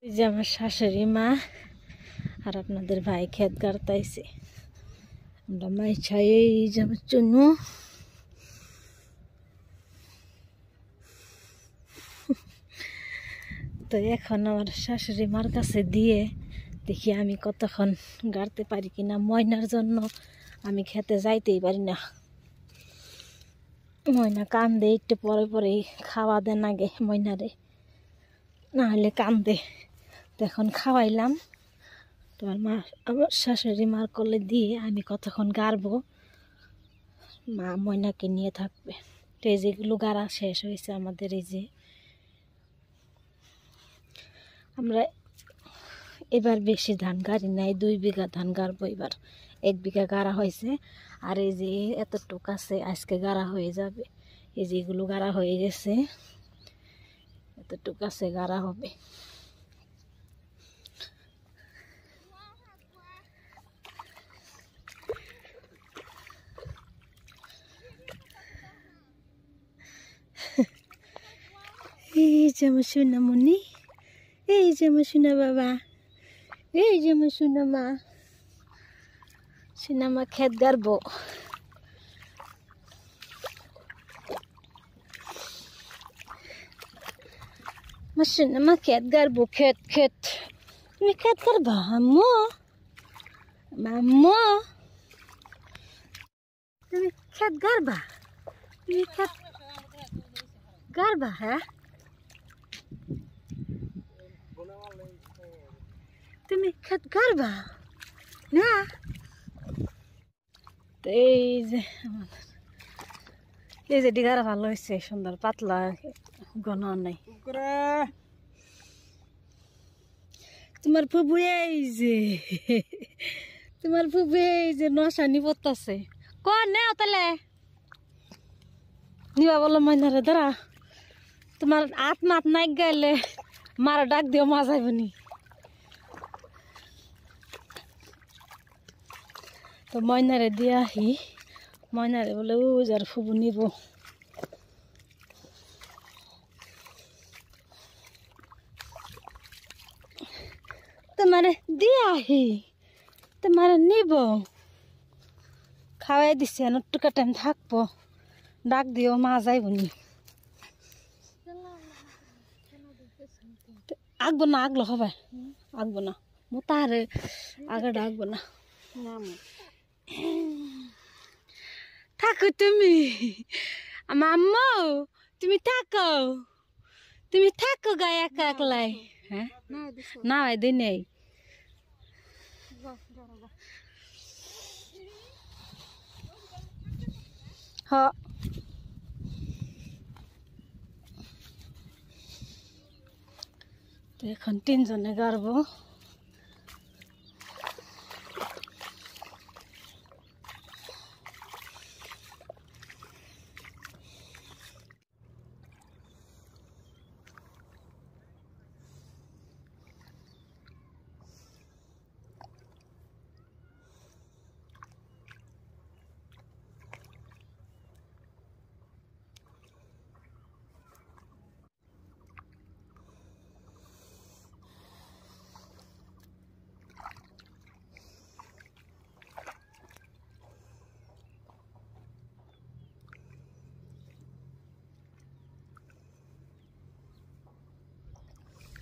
এই যে আমার শাশুড়ি মা আর আপনাদের ভাই ক্ষেত গাড়তাইছে। আমরা মাইছা এই যে আমার চুনু তো এখন আমার শাশুড়ি মার কাছে দিয়ে দেখি আমি কতক্ষণ গাড়তে পারি কিনা। ময়নার জন্য আমি খেতে যাইতেই পারি না। ময়না কান্দে, একটু পরে পরেই খাওয়া দেন আগে ময়নারে, না হলে কান্দে। তো এখন খাওয়াইলাম। তোমার মা আমার শাশুড়ি মার কোলে দিয়ে আমি কতক্ষণ গাড়বো, মা ময়নাকে নিয়ে থাকবে। তো এই যেগুলো গাড়া শেষ হয়েছে আমাদের। এই যে আমরা এবার বেশি ধান গাড়ি নাই, 2 বিঘা ধান গাড়বো এবার। 1 বিঘা গাড়া হয়েছে আর এই যে এতটুক আছে আজকে গাড়া হয়ে যাবে। এই যে এগুলো গাড়া হয়ে গেছে, এতটুক আছে গাড়া হবে। এই যে আমার সোনামণি, এই যে আমার সোনা বাবা, এই যে আমার সোনা মা। সোনা মা ক্ষেত গাড়বো। আমার সোনা মা ক্ষেত গাড়বো। ক্ষেত ক্ষেত তুমি ক্ষেত গাড়বা আম্মু? আম্মু তুমি ক্ষেত গাড়বা? তুমি ক্ষেত গাড়বা? হ্যাঁ তুমি ক্ষেত গাড়বা না? এই যে এই যে ডিগারা ভালো হয়েছে, সুন্দর পাতলা, ঘন নাই। তোমার ফুবু এই যে, তোমার ফুবু এই যে নশানি পড়তাছে। কন নে তাহলে নিবা বলো ময়নারে ধরা। তোমার হাত মাত নাই গাইলে মারা ডাক দিও, মা যাইবনি। তো ময়নারে দিয়ে আহি, ময়নারে বলে ও যার ফুবু নিব। তোমারে দিয়ে আহি, তোমারে নিব। খাওয়াই দিছি, একটুকা টাইম থাকবো, ডাক দিও, মা যাইবনি। আগবো না, আগলো হবাই আগবো না, মো তাহারে আগে ডাকবো না। থাকো তুমি আমার আম্মু, তুমি থাকো, তুমি থাকো গায়ে একা একলাই। হ্যাঁ না ভাই দিন নেই। হ তো এখন 3 জনে গাড়বো।